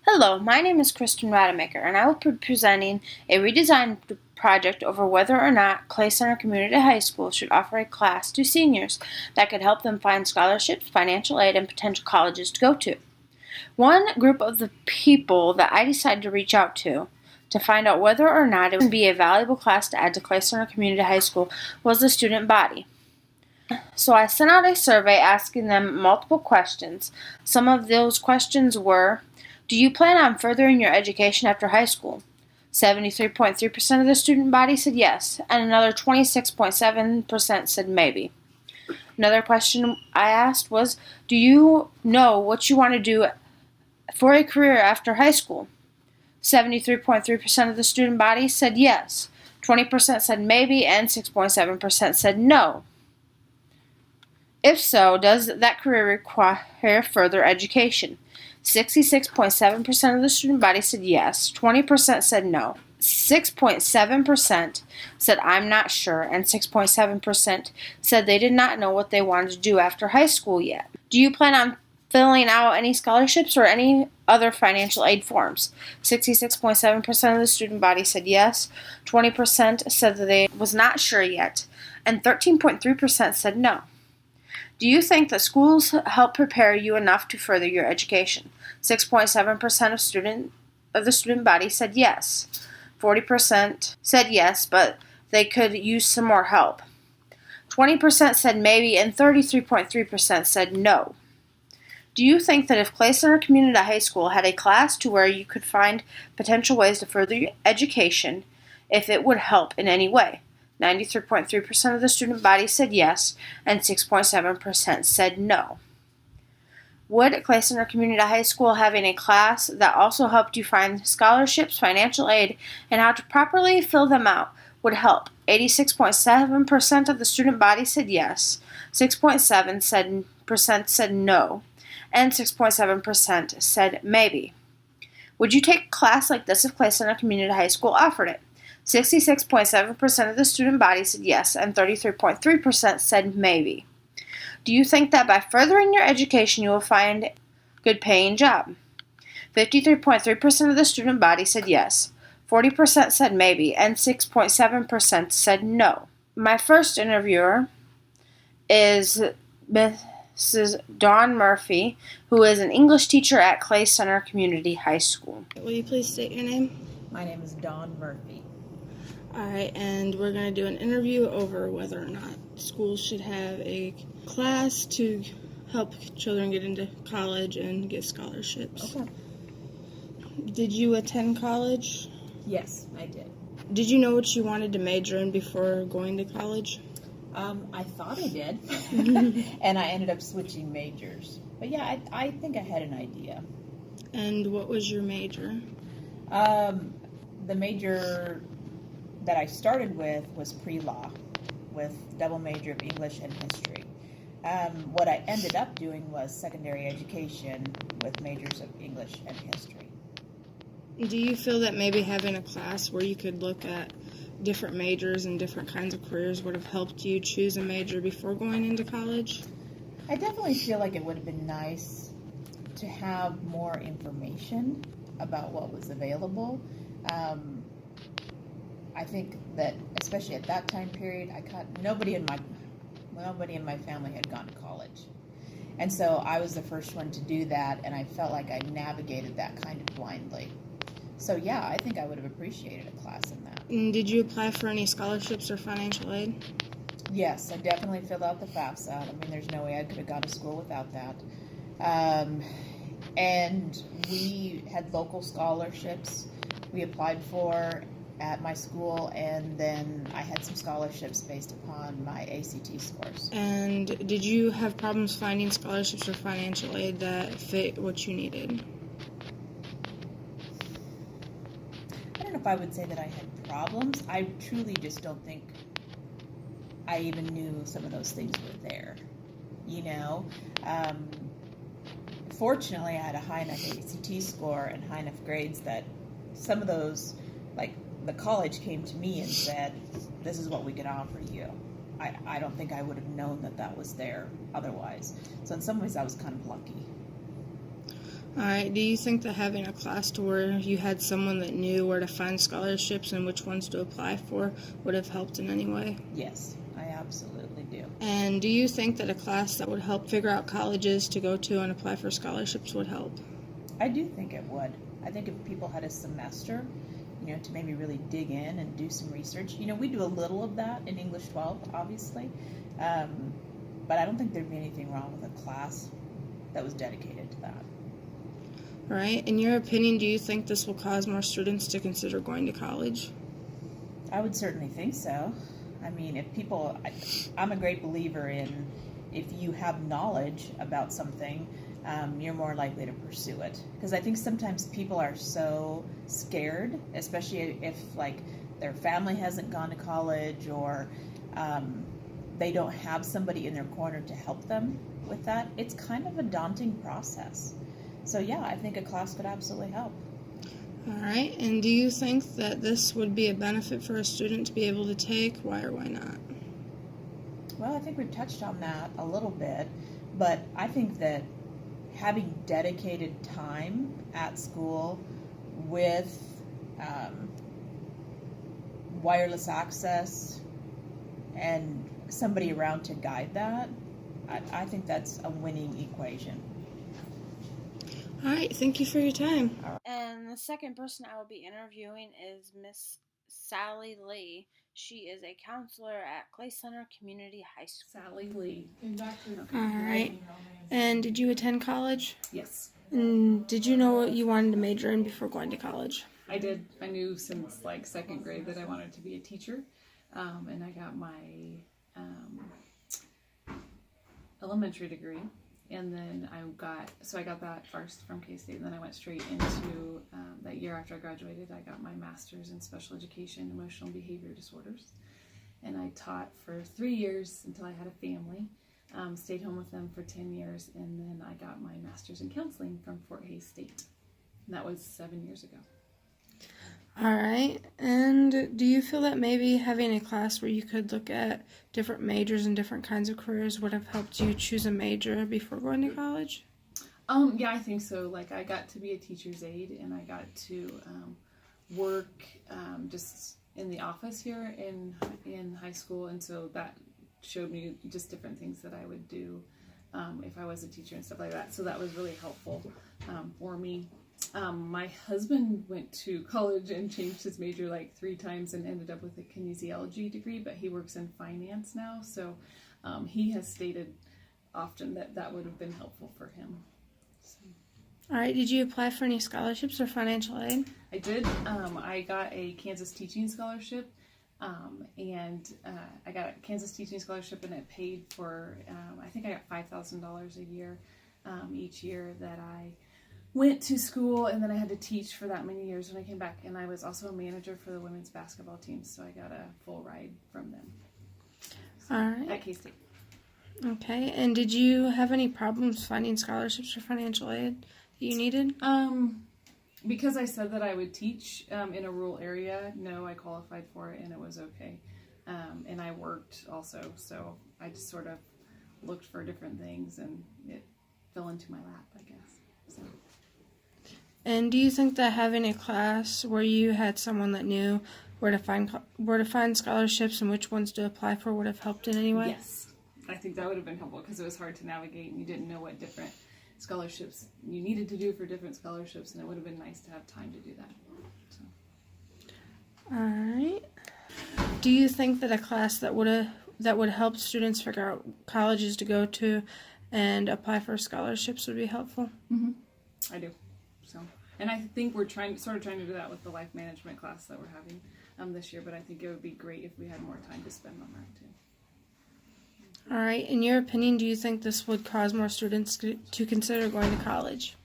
Hello, my name is Christen Rademacher, and I will be presenting a redesign project over whether or not Clay Center Community High School should offer a class to seniors that could help them find scholarships, financial aid, and potential colleges to go to. One group of the people that I decided to reach out to find out whether or not it would be a valuable class to add to Clay Center Community High School was the student body. So I sent out a survey asking them multiple questions. Some of those questions were, do you plan on furthering your education after high school? 73.3% of the student body said yes, and another 26.7% said maybe. Another question I asked was, do you know what you want to do for a career after high school? 73.3% of the student body said yes, 20% said maybe, and 6.7% said no. If so, does that career require further education? 66.7% of the student body said yes, 20% said no, 6.7% said I'm not sure, and 6.7% said they did not know what they wanted to do after high school yet. Do you plan on filling out any scholarships or any other financial aid forms? 66.7% of the student body said yes, 20% said that they was not sure yet, and 13.3% said no. Do you think that schools help prepare you enough to further your education? 6.7% of the student body said yes. 40% said yes, but they could use some more help. 20% said maybe, and 33.3% said no. Do you think that if Clay Center Community High School had a class to where you could find potential ways to further your education, if it would help in any way? 93.3% of the student body said yes, and 6.7% said no. Would Clay Center Community High School having a class that also helped you find scholarships, financial aid, and how to properly fill them out would help? 86.7% of the student body said yes, 6.7% said no, and 6.7% said maybe. Would you take a class like this if Clay Center Community High School offered it? 66.7% of the student body said yes, and 33.3% said maybe. Do you think that by furthering your education you will find a good paying job? 53.3% of the student body said yes, 40% said maybe, and 6.7% said no. My first interviewer is Mrs. Dawn Murphy, who is an English teacher at Clay Center Community High School. Will you please state your name? My name is Dawn Murphy. Alright, and we're going to do an interview over whether or not schools should have a class to help children get into college and get scholarships. Okay. Did you attend college? Yes, I did. Did you know what you wanted to major in before going to college? I thought I did, and I ended up switching majors. But yeah, I think I had an idea. And what was your major? The major that I started with was pre-law, with double major of English and history. What I ended up doing was secondary education with majors of English and history. Do you feel that maybe having a class where you could look at different majors and different kinds of careers would have helped you choose a major before going into college? I definitely feel like it would have been nice to have more information about what was available. I think that, especially at that time period, nobody in my family had gone to college, and so I was the first one to do that, and I felt like I navigated that kind of blindly. So yeah, I think I would have appreciated a class in that. And did you apply for any scholarships or financial aid? Yes, I definitely filled out the FAFSA. I mean, there's no way I could have gone to school without that. And we had local scholarships we applied for at my school, and then I had some scholarships based upon my ACT scores. And did you have problems finding scholarships or financial aid that fit what you needed? I don't know if I would say that I had problems. I truly just don't think I even knew some of those things were there. You know, fortunately I had a high enough ACT score and high enough grades that some of those, like, the college came to me and said, this is what we can offer you. I don't think I would have known that was there otherwise. So in some ways I was kind of lucky. All right, do you think that having a class to where you had someone that knew where to find scholarships and which ones to apply for would have helped in any way? Yes, I absolutely do. And do you think that a class that would help figure out colleges to go to and apply for scholarships would help? I do think it would. I think if people had a semester, to maybe really dig in and do some research. We do a little of that in English 12, obviously, but I don't think there'd be anything wrong with a class that was dedicated to that. All right, in your opinion, do you think this will cause more students to consider going to college? I would certainly think so. I mean, I'm a great believer in if you have knowledge about something, you're more likely to pursue it. Because I think sometimes people are so scared, especially if their family hasn't gone to college or they don't have somebody in their corner to help them with that. It's kind of a daunting process. So yeah, I think a class could absolutely help. All right, and do you think that this would be a benefit for a student to be able to take? Why or why not? Well, I think we've touched on that a little bit, but I think that having dedicated time at school with wireless access and somebody around to guide that, I think that's a winning equation. All right, thank you for your time. And the second person I will be interviewing is Miss Sally Lee. She is a counselor at Clay Center Community High School. Sally Lee. All right, and did you attend college? Yes, And did you know what you wanted to major in before going to college? I did. I knew since second grade that I wanted to be a teacher, and I got my elementary degree, and then I got that first from K-State, and then I went straight into that year after I graduated. I got my master's in special education, emotional and behavior disorders, and I taught for 3 years until I had a family. Stayed home with them for 10 years, and then I got my master's in counseling from Fort Hays State, and that was 7 years ago. All right, and do you feel that maybe having a class where you could look at different majors and different kinds of careers would have helped you choose a major before going to college? Yeah, I think so. I got to be a teacher's aide, and I got to work just in the office here in high school, and so that showed me just different things that I would do if I was a teacher and stuff like that. So that was really helpful for me. My husband went to college and changed his major 3 times and ended up with a kinesiology degree, but he works in finance now. So he has stated often that would have been helpful for him. So. All right, did you apply for any scholarships or financial aid? I did. I got a Kansas teaching scholarship. I got a Kansas teaching scholarship, and it paid for, I think I got $5,000 a year each year that I went to school, and then I had to teach for that many years when I came back. And I was also a manager for the women's basketball team, so I got a full ride from them. All right. At K-State. Okay, and did you have any problems finding scholarships or financial aid that you needed? Because I said that I would teach in a rural area, no, I qualified for it, and it was okay. And I worked also, so I just sort of looked for different things, and it fell into my lap, I guess. So. And do you think that having a class where you had someone that knew where to find scholarships and which ones to apply for would have helped in any way? Yes, I think that would have been helpful because it was hard to navigate, and you didn't know what different scholarships you needed to do for different scholarships, and it would have been nice to have time to do that. So. All right. Do you think that a class that would help students figure out colleges to go to and apply for scholarships would be helpful? Mm-hmm. I do. So, and I think we're trying to do that with the life management class that we're having this year. But I think it would be great if we had more time to spend on that too. All right. In your opinion, do you think this would cause more students to consider going to college?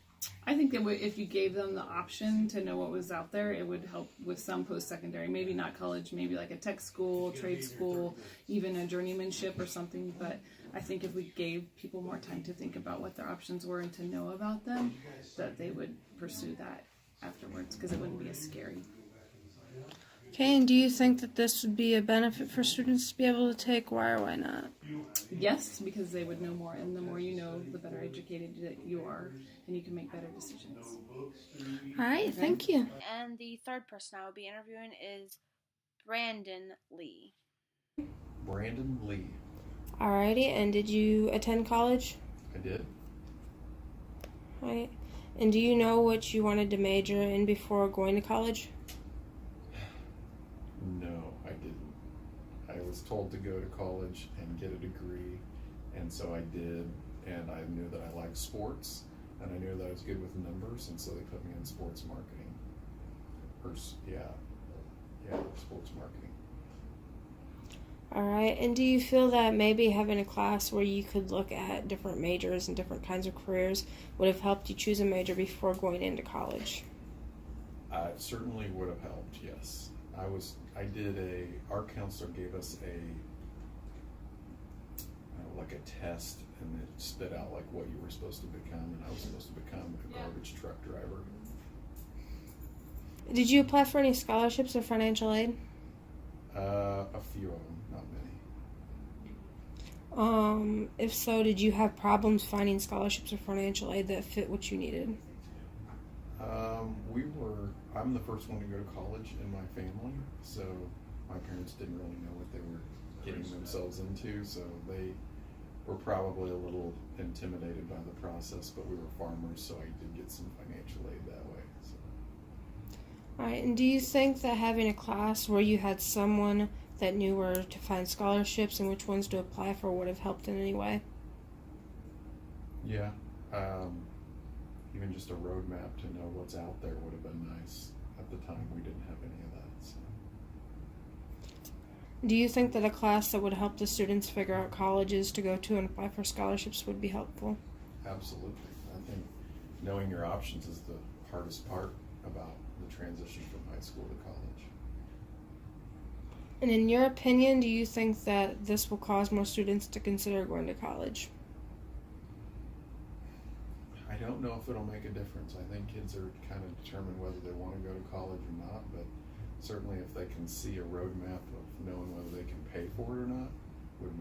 I think that if you gave them the option to know what was out there, it would help with some post-secondary. Maybe not college, maybe like a tech school, trade school, even a journeymanship or something. But I think if we gave people more time to think about what their options were and to know about them, that they would pursue that afterwards because it wouldn't be as scary. Okay, and do you think that this would be a benefit for students to be able to take? Why or why not? Yes, because they would know more, and the more you know, the better educated that you are, and you can make better decisions. All right, thank you. And the third person I will be interviewing is Brandon Lee. Brandon Lee. Alrighty, and did you attend college? I did. Right. And do you know what you wanted to major in before going to college? No, I didn't. I was told to go to college and get a degree, and so I did. And I knew that I liked sports, and I knew that I was good with numbers, and so they put me in sports marketing. Sports marketing. Alright, and do you feel that maybe having a class where you could look at different majors and different kinds of careers would have helped you choose a major before going into college? It certainly would have helped. Yes, our counselor gave us like a test, and it spit out like what you were supposed to become, and I was supposed to become a garbage truck driver. Did you apply for any scholarships or financial aid? A few of them, not many. If so, did you have problems finding scholarships or financial aid that fit what you needed? I'm the first one to go to college in my family, so my parents didn't really know what they were getting themselves into, so they were probably a little intimidated by the process, but we were farmers, so I did get some financial aid that way. So. Alright, and do you think that having a class where you had someone that knew where to find scholarships and which ones to apply for would have helped in any way? Yeah. Even just a roadmap to know what's out there would have been nice. At the time, we didn't have any of that. So. Do you think that a class that would help the students figure out colleges to go to and apply for scholarships would be helpful? Absolutely. I think knowing your options is the hardest part about the transition from high school to college. And in your opinion, do you think that this will cause more students to consider going to college? I don't know if it'll make a difference. I think kids are kind of determined whether they want to go to college or not, but certainly if they can see a roadmap of knowing whether they can pay for it or not, would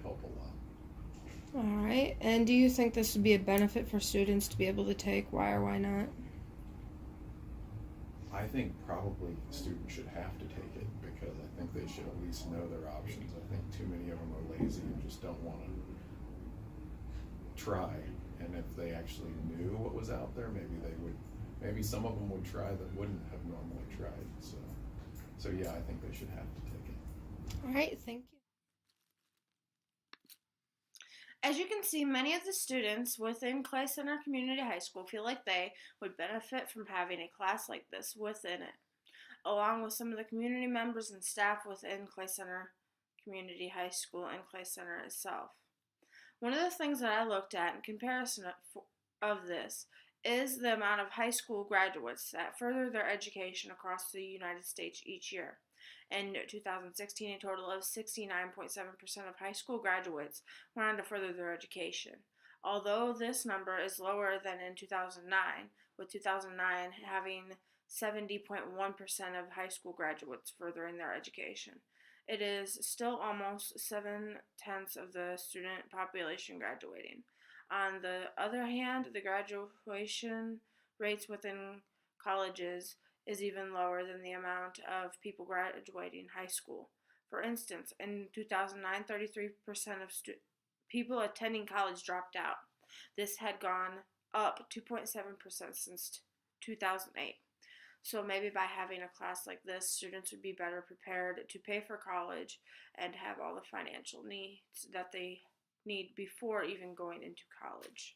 help a lot. All right. And do you think this would be a benefit for students to be able to take? Why or why not? I think probably students should have to take it because I think they should at least know their options. I think too many of them are lazy and just don't want to try. And if they actually knew what was out there, maybe some of them would try that wouldn't have normally tried. So yeah, I think they should have to take it. All right, thank you. As you can see, many of the students within Clay Center Community High School feel like they would benefit from having a class like this within it, along with some of the community members and staff within Clay Center Community High School and Clay Center itself. One of the things that I looked at in comparison of this is the amount of high school graduates that further their education across the United States each year. In 2016, a total of 69.7% of high school graduates went on to further their education. Although this number is lower than in 2009, with 2009 having 70.1% of high school graduates furthering their education. It is still almost 7/10 of the student population graduating. On the other hand, the graduation rates within colleges is even lower than the amount of people graduating high school. For instance, in 2009, 33% of people attending college dropped out. This had gone up 2.7% since 2008. So maybe by having a class like this, students would be better prepared to pay for college and have all the financial needs that they need before even going into college.